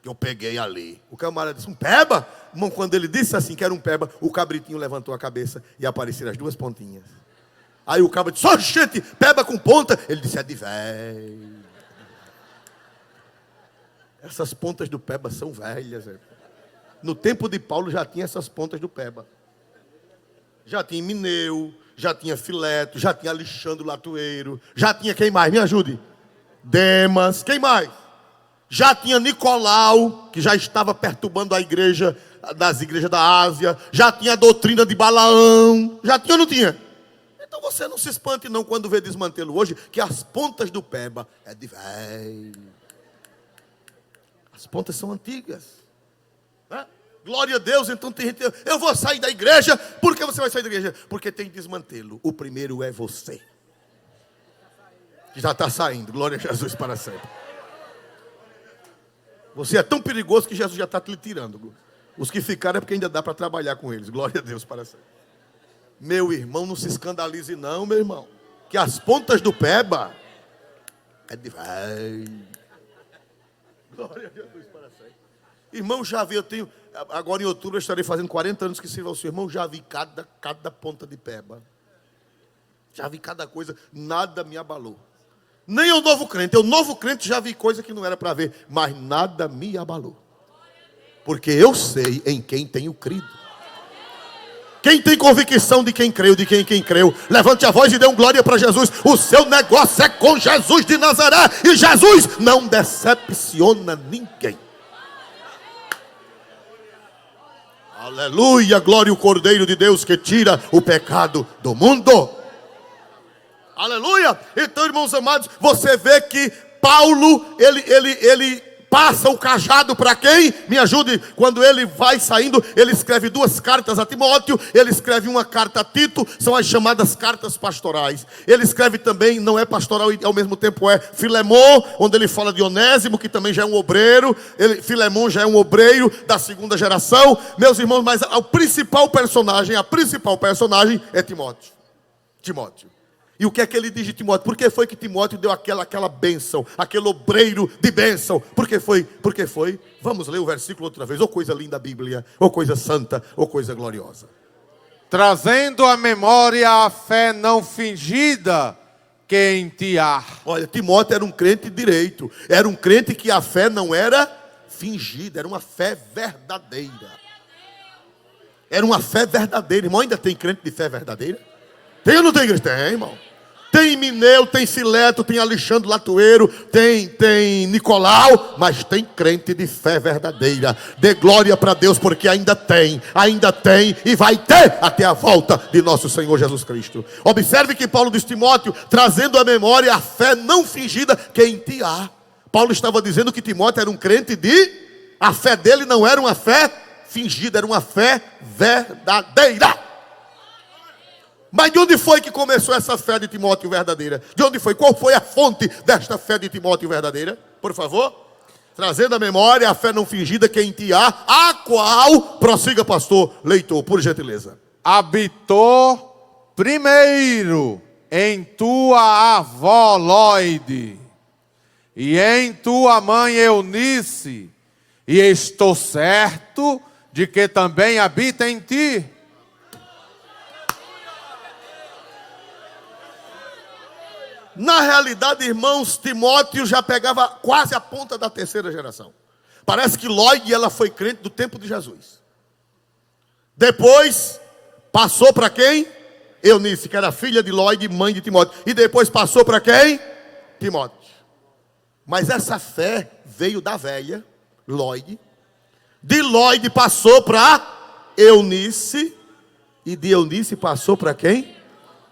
que eu peguei ali. O camarada disse, um peba? Irmão, quando ele disse assim que era um peba, o cabritinho levantou a cabeça e apareceram as duas pontinhas. Aí o cabra disse, gente, peba com ponta. Ele disse, é de velho. Essas pontas do peba são velhas. No tempo de Paulo já tinha essas pontas do peba. Já tinha Himeneu, já tinha Fileto, já tinha Alexandre Latoeiro, já tinha quem mais? Me ajude. Demas, quem mais? Já tinha Nicolau, que já estava perturbando a igreja, das igrejas da Ásia. Já tinha a doutrina de Balaão. Já tinha ou não tinha? Então você não se espante não quando vê desmantelo hoje, que as pontas do peba é de velho. As pontas são antigas. Né? Glória a Deus. Então tem gente, eu vou sair da igreja. Por que você vai sair da igreja? Porque tem desmantelo. O primeiro é você, que já está saindo. Glória a Jesus para sempre. Você é tão perigoso que Jesus já está lhe tirando. Os que ficaram é porque ainda dá para trabalhar com eles. Glória a Deus para sempre. Meu irmão, não se escandalize não, meu irmão. Que as pontas do peba é de velho. Glória a Jesus para sempre. Irmão, já vi, eu tenho... Agora em outubro eu estarei fazendo 40 anos que sirvo ao Senhor. Irmão, já vi cada ponta de peba. Já vi cada coisa. Nada me abalou. Nem o novo crente. Eu, novo crente, já vi coisa que não era para ver. Mas nada me abalou. Porque eu sei em quem tenho crido. Quem tem convicção de quem creu, de quem creu, levante a voz e dê um glória para Jesus. O seu negócio é com Jesus de Nazaré. E Jesus não decepciona ninguém. Aleluia, glória ao Cordeiro de Deus que tira o pecado do mundo. Aleluia. Então, irmãos amados, você vê que Paulo, ele passa o cajado para quem? Me ajude. Quando ele vai saindo, ele escreve 2 cartas a Timóteo. Ele escreve uma carta a Tito. São as chamadas cartas pastorais. Ele escreve também, não é pastoral e ao mesmo tempo é Filemon, onde ele fala de Onésimo, que também já é um obreiro. Filemon já é um obreiro da 2ª geração. Meus irmãos, mas a principal personagem é Timóteo. E o que é que ele diz de Timóteo? Por que foi que Timóteo deu aquela bênção, aquele obreiro de bênção? Por que foi? Vamos ler o versículo outra vez. Ou coisa linda da Bíblia, ou coisa santa, ou coisa gloriosa. Trazendo à memória a fé não fingida que em ti há. Olha, Timóteo era um crente direito. Era um crente que a fé não era fingida, era uma fé verdadeira. Era uma fé verdadeira. Irmão, ainda tem crente de fé verdadeira? Tem ou não tem igreja? Tem, irmão. Tem Mineu, tem Fileto, tem Alexandre Latoeiro, tem Nicolau, mas tem crente de fé verdadeira. Dê glória para Deus, porque ainda tem e vai ter até a volta de nosso Senhor Jesus Cristo. Observe que Paulo diz Timóteo, trazendo à memória a fé não fingida que em ti há. Paulo estava dizendo que Timóteo era um crente a fé dele não era uma fé fingida, era uma fé verdadeira. Mas de onde foi que começou essa fé de Timóteo verdadeira? De onde foi? Qual foi a fonte desta fé de Timóteo verdadeira? Por favor. Trazendo à memória a fé não fingida que em ti há, a qual, prossiga pastor, leitor, por gentileza. Habitou primeiro em tua avó Lóide e em tua mãe Eunice, e estou certo de que também habita em ti. Na realidade, irmãos, Timóteo já pegava quase a ponta da 3ª geração. Parece que Lóide, ela foi crente do tempo de Jesus. Depois, passou para quem? Eunice, que era filha de Lóide, mãe de Timóteo. E depois passou para quem? Timóteo. Mas essa fé veio da velha, Lóide. De Lóide passou para Eunice. E de Eunice passou para quem?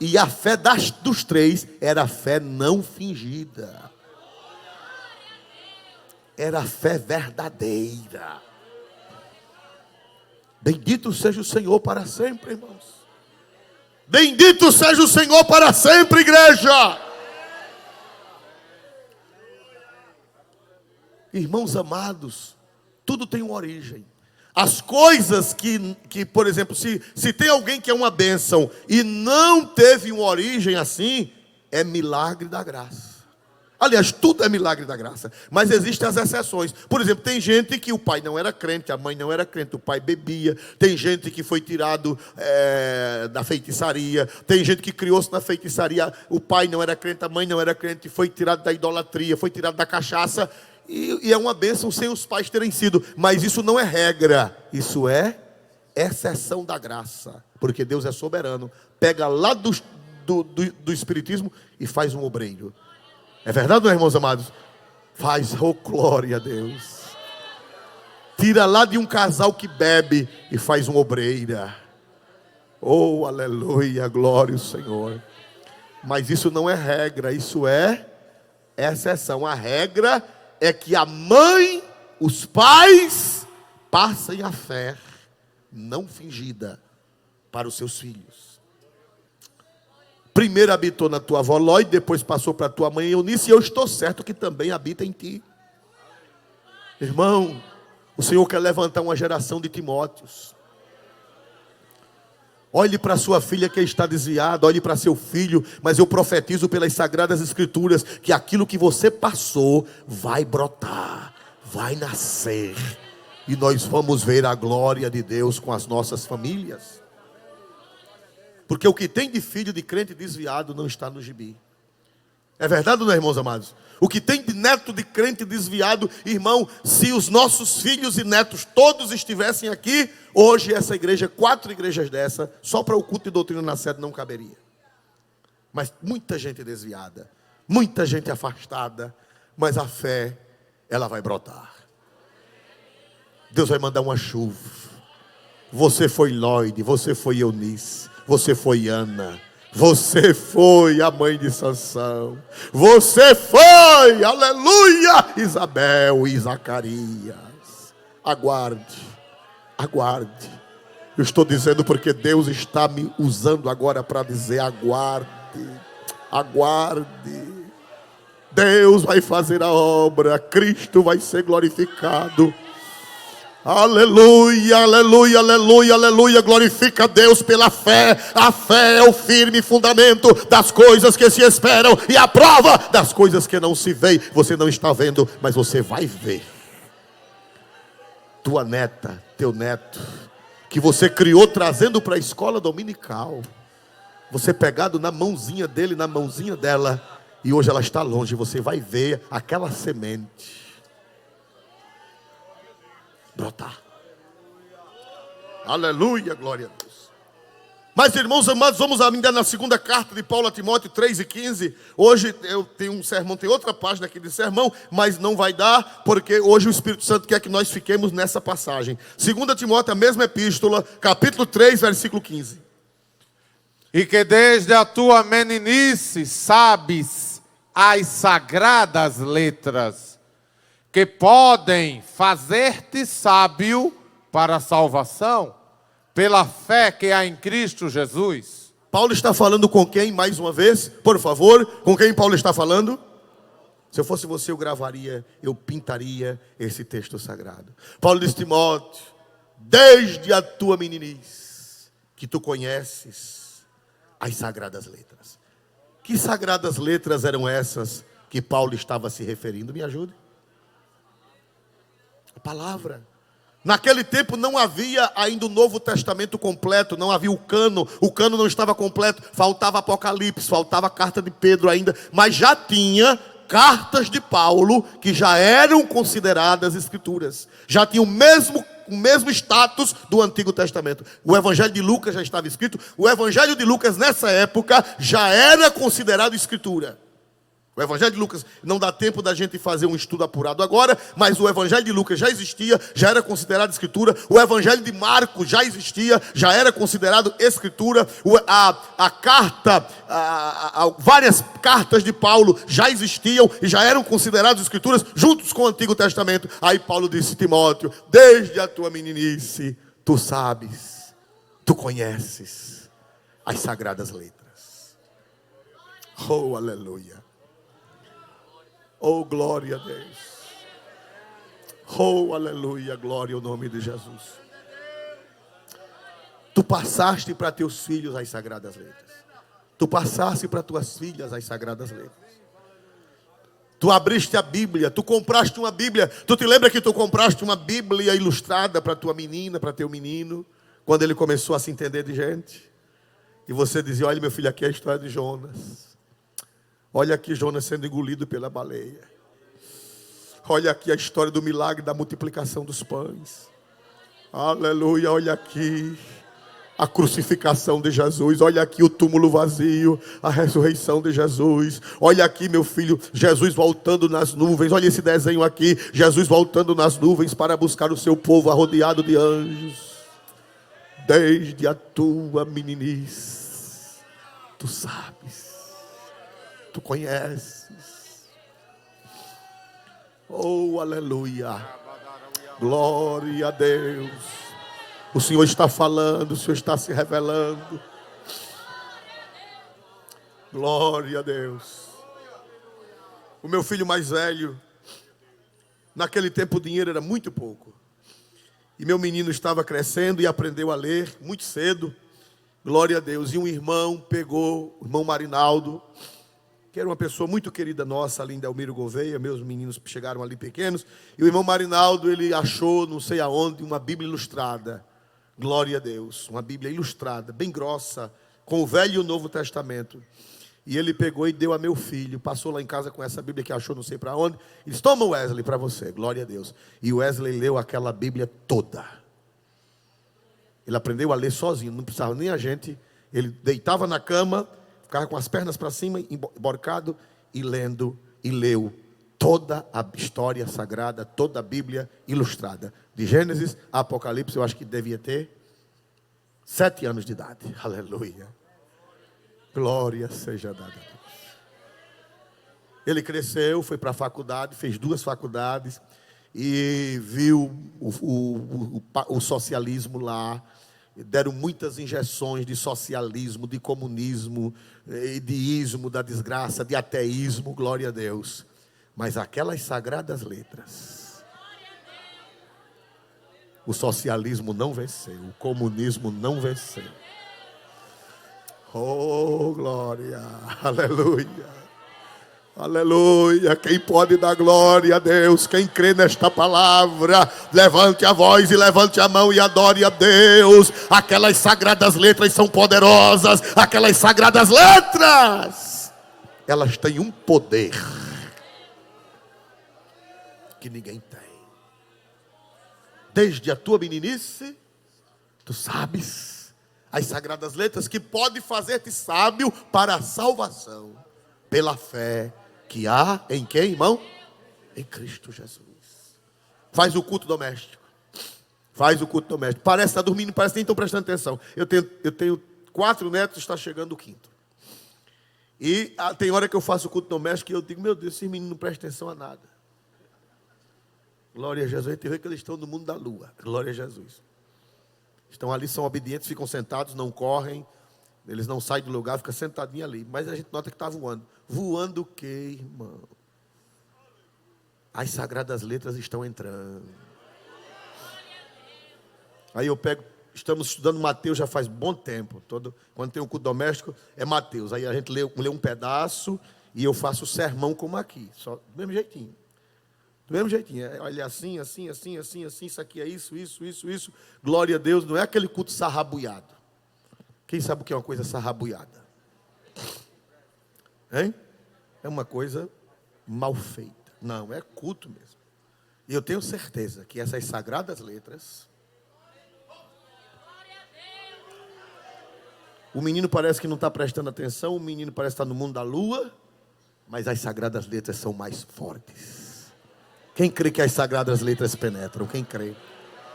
E a fé dos 3 era a fé não fingida. Era a fé verdadeira. Bendito seja o Senhor para sempre, irmãos. Bendito seja o Senhor para sempre, igreja. Irmãos amados, tudo tem uma origem. As coisas que, por exemplo, se tem alguém que é uma bênção e não teve uma origem assim, é milagre da graça. Aliás, tudo é milagre da graça, mas existem as exceções. Por exemplo, tem gente que o pai não era crente, a mãe não era crente, o pai bebia. Tem gente que foi tirado da feitiçaria. Tem gente que criou-se na feitiçaria, o pai não era crente, a mãe não era crente, foi tirado da idolatria, foi tirado da cachaça. E é uma bênção sem os pais terem sido. Mas isso não é regra. Isso é exceção da graça. Porque Deus é soberano. Pega lá do Espiritismo e faz um obreiro. É verdade, não é, irmãos amados? Faz, oh glória a Deus. Tira lá de um casal que bebe e faz um obreira. Oh, aleluia, glória ao Senhor. Mas isso não é regra, isso é exceção. A regra é que a mãe, os pais, passem a fé não fingida para os seus filhos. Primeiro habitou na tua avó Ló e depois passou para a tua mãe Eunice, e eu estou certo que também habita em ti. Irmão, o Senhor quer levantar uma geração de Timóteos. Olhe para sua filha que está desviada, olhe para seu filho, mas eu profetizo pelas Sagradas Escrituras que aquilo que você passou vai brotar, vai nascer, e nós vamos ver a glória de Deus com as nossas famílias. Porque o que tem de filho de crente desviado não está no gibi. É verdade ou não, irmãos amados? O que tem de neto de crente desviado, irmão, se os nossos filhos e netos todos estivessem aqui, hoje essa igreja, 4 igrejas dessa, só para o culto de doutrina na sede não caberia. Mas muita gente desviada, muita gente afastada, mas a fé, ela vai brotar. Deus vai mandar uma chuva. Você foi Lloyd, você foi Eunice, você foi Ana, você foi a mãe de Sansão, você foi, aleluia, Isabel e Zacarias. Aguarde, aguarde. Eu estou dizendo porque Deus está me usando agora para dizer: aguarde, aguarde. Deus vai fazer a obra, Cristo vai ser glorificado. Aleluia, aleluia, aleluia, aleluia. Glorifica a Deus pela fé. A fé é o firme fundamento das coisas que se esperam e a prova das coisas que não se veem. Você não está vendo, mas você vai ver. Tua neta, teu neto, que você criou trazendo para a escola dominical, você pegado na mãozinha dele, na mãozinha dela, e hoje ela está longe. Você vai ver aquela semente brotar. Aleluia, glória a Deus. Mas, irmãos amados, vamos ainda na segunda carta de Paulo a Timóteo 3:15. Hoje eu tenho um sermão, tem outra página aqui de sermão, mas não vai dar, porque hoje o Espírito Santo quer que nós fiquemos nessa passagem. 2 Timóteo, a mesma epístola, capítulo 3, versículo 15. E que desde a tua meninice sabes as sagradas letras, que podem fazer-te sábio para a salvação, pela fé que há em Cristo Jesus. Paulo está falando com quem, mais uma vez? Por favor, com quem Paulo está falando? Se eu fosse você, eu gravaria, eu pintaria esse texto sagrado. Paulo diz: Timóteo, desde a tua meninice, que tu conheces as sagradas letras. Que sagradas letras eram essas que Paulo estava se referindo? Me ajude. A palavra. Naquele tempo não havia ainda o Novo Testamento completo, não havia o cano não estava completo, faltava Apocalipse, faltava a carta de Pedro ainda, mas já tinha cartas de Paulo que já eram consideradas escrituras, já tinha o mesmo status do Antigo Testamento. O Evangelho de Lucas já estava escrito, o Evangelho de Lucas nessa época já era considerado escritura. O Evangelho de Lucas, não dá tempo da gente fazer um estudo apurado agora, mas o Evangelho de Lucas já existia, já era considerado escritura. O Evangelho de Marcos já existia, já era considerado escritura. Várias cartas de Paulo já existiam e já eram consideradas escrituras, juntos com o Antigo Testamento. Aí Paulo disse: Timóteo, desde a tua meninice, tu sabes, tu conheces as sagradas letras. Oh, aleluia. Oh, glória a Deus. Oh, aleluia, glória ao nome de Jesus. Tu passaste para teus filhos as sagradas letras. Tu passaste para tuas filhas as sagradas letras. Tu abriste a Bíblia, tu compraste uma Bíblia. Tu te lembra que tu compraste uma Bíblia ilustrada para tua menina, para teu menino, quando ele começou a se entender de gente? E você dizia: olha, meu filho, aqui é a história de Jonas. Olha aqui Jonas sendo engolido pela baleia. Olha aqui a história do milagre da multiplicação dos pães. Aleluia, olha aqui a crucificação de Jesus. Olha aqui o túmulo vazio, a ressurreição de Jesus. Olha aqui, meu filho, Jesus voltando nas nuvens. Olha esse desenho aqui, Jesus voltando nas nuvens para buscar o seu povo arrodeado de anjos. Desde a tua meninice, tu sabes. Tu conheces. Oh, aleluia. Glória a Deus. O Senhor está falando, o Senhor está se revelando. Glória a Deus. O meu filho mais velho, naquele tempo o dinheiro era muito pouco. E meu menino estava crescendo e aprendeu a ler muito cedo. Glória a Deus. E um irmão pegou, o irmão Marinaldo, que era uma pessoa muito querida nossa, ali em Delmiro Gouveia. Meus meninos chegaram ali pequenos. E o irmão Marinaldo, ele achou, não sei aonde, uma Bíblia ilustrada. Glória a Deus. Uma Bíblia ilustrada, bem grossa, com o Velho e o Novo Testamento. E ele pegou e deu a meu filho. Passou lá em casa com essa Bíblia que achou não sei para onde. E disse, toma Wesley para você, glória a Deus. E o Wesley leu aquela Bíblia toda. Ele aprendeu a ler sozinho, não precisava nem a gente. Ele deitava na cama, ficava com as pernas para cima, emborcado, e lendo, e leu toda a história sagrada, toda a Bíblia ilustrada. De Gênesis a Apocalipse, eu acho que devia ter 7 anos de idade. Aleluia. Glória seja dada a Deus. Ele cresceu, foi para a faculdade, fez 2 faculdades e viu o socialismo lá. Deram muitas injeções de socialismo, de comunismo, de ismo, da desgraça, de ateísmo, glória a Deus. Mas aquelas sagradas letras, o socialismo não venceu, o comunismo não venceu. Oh, glória, aleluia, aleluia. Quem pode dar glória a Deus? Quem crê nesta palavra, levante a voz e levante a mão e adore a Deus. Aquelas sagradas letras são poderosas. Aquelas sagradas letras, elas têm um poder que ninguém tem. Desde a tua meninice, tu sabes as sagradas letras que pode fazer-te sábio para a salvação, pela fé que há em quem, irmão? Em Cristo Jesus. Faz o culto doméstico. Faz o culto doméstico. Parece que está dormindo, parece que nem estão prestando atenção. Eu tenho 4 netos, está chegando o 5º. E tem hora que eu faço o culto doméstico e eu digo, meu Deus, esses meninos não prestam atenção a nada. Glória a Jesus. A gente vê que eles estão no mundo da lua. Glória a Jesus. Estão ali, são obedientes, ficam sentados, não correm. Eles não saem do lugar, ficam sentadinhos ali. Mas a gente nota que está voando. Voando o quê, irmão? As sagradas letras estão entrando. Aí eu pego, estamos estudando Mateus já faz bom tempo. Quando tem um culto doméstico, é Mateus. Aí a gente lê um pedaço e eu faço o sermão como aqui. Só do mesmo jeitinho. Do mesmo jeitinho. Olha assim, assim, assim, assim, assim. Isso aqui é isso. Glória a Deus. Não é aquele culto sarrabuiado. Quem sabe o que é uma coisa sarrabuiada? Hein? É uma coisa mal feita. Não, é culto mesmo. E eu tenho certeza que essas sagradas letras... O menino parece que não está prestando atenção. O menino parece estar no mundo da lua. Mas as sagradas letras são mais fortes. Quem crê que as sagradas letras penetram? Quem crê?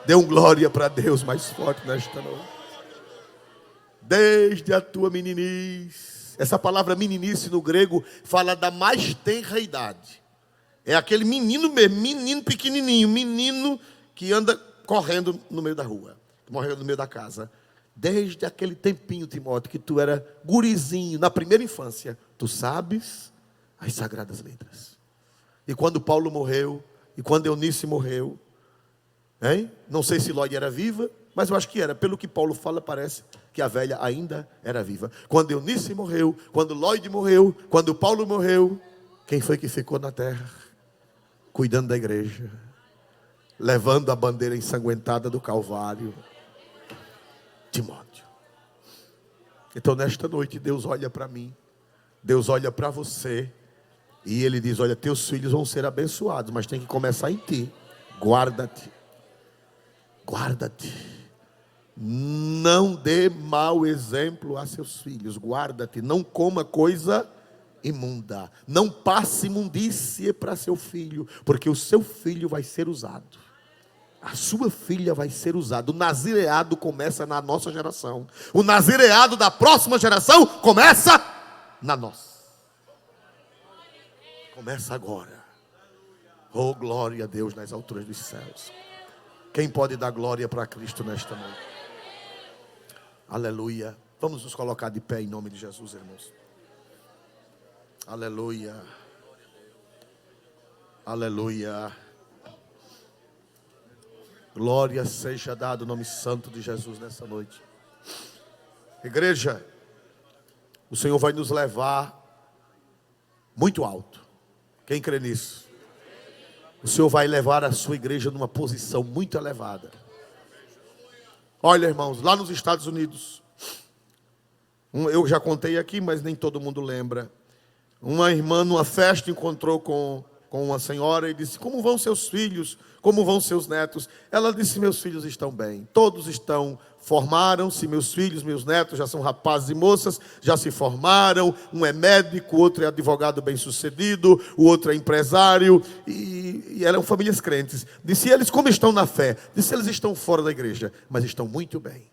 Dê um glória para Deus mais forte nesta noite. Desde a tua meninice. Essa palavra meninice no grego fala da mais tenra idade. É aquele menino mesmo, menino pequenininho, menino que anda correndo no meio da rua, morrendo no meio da casa. Desde aquele tempinho, Timóteo, que tu era gurizinho, na primeira infância, tu sabes as sagradas letras. E quando Paulo morreu, e quando Eunice morreu, hein? Não sei se Lloyd era viva, mas eu acho que era. Pelo que Paulo fala, parece que a velha ainda era viva. Quando Eunice morreu, quando Lloyd morreu, quando Paulo morreu, quem foi que ficou na terra? Cuidando da igreja, levando a bandeira ensanguentada do Calvário? Timóteo. Então nesta noite Deus olha para mim, Deus olha para você, e Ele diz, olha, teus filhos vão ser abençoados, mas tem que começar em ti. Guarda-te. Guarda-te. Não dê mau exemplo a seus filhos. Guarda-te. Não coma coisa imunda. Não passe imundície para seu filho, porque o seu filho vai ser usado. A sua filha vai ser usada. O nazireado começa na nossa geração. O nazireado da próxima geração começa na nossa. Começa agora. Oh, glória a Deus nas alturas dos céus. Quem pode dar glória para Cristo nesta noite? Aleluia. Vamos nos colocar de pé em nome de Jesus, irmãos. Aleluia. Aleluia. Glória seja dada o nome santo de Jesus nessa noite. Igreja, o Senhor vai nos levar muito alto. Quem crê nisso? O Senhor vai levar a sua igreja numa posição muito elevada. Olha, irmãos, lá nos Estados Unidos, eu já contei aqui, mas nem todo mundo lembra. Uma irmã numa festa encontrou com uma senhora e disse: como vão seus filhos? Como vão seus netos? Ela disse: meus filhos estão bem. Todos formaram-se, meus filhos, meus netos já são rapazes e moças, já se formaram. Um é médico, o outro é advogado bem-sucedido, o outro é empresário. E eram famílias crentes. Disse: eles como estão na fé? Disse: eles estão fora da igreja, mas estão muito bem.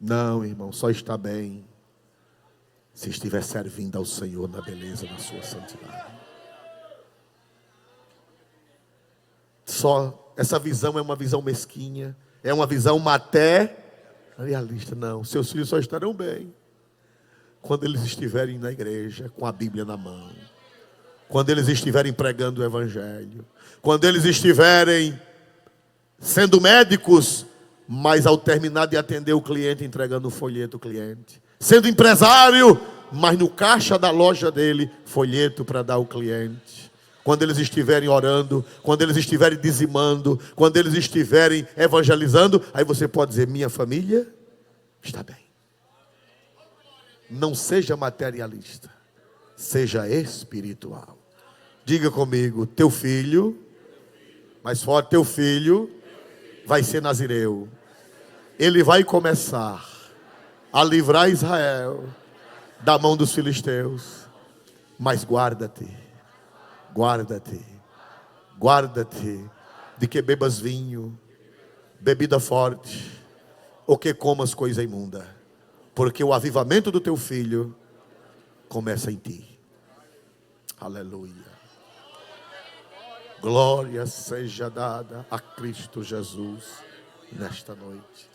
Não, irmão, só está bem se estiver servindo ao Senhor na beleza da sua santidade. Só essa visão é uma visão mesquinha, é uma visão materialista. Não, seus filhos só estarão bem quando eles estiverem na igreja com a Bíblia na mão, quando eles estiverem pregando o Evangelho, quando eles estiverem sendo médicos, mas ao terminar de atender o cliente, entregando o folheto ao cliente, sendo empresário, mas no caixa da loja dele, folheto para dar ao cliente. Quando eles estiverem orando, quando eles estiverem dizimando, quando eles estiverem evangelizando, aí você pode dizer: minha família está bem. Não seja materialista, seja espiritual. Diga comigo: teu filho, mais forte, teu filho vai ser nazireu. Ele vai começar a livrar Israel da mão dos filisteus. Mas guarda-te de que bebas vinho, bebida forte, ou que comas coisa imunda, porque o avivamento do teu filho começa em ti. Aleluia. Glória seja dada a Cristo Jesus nesta noite.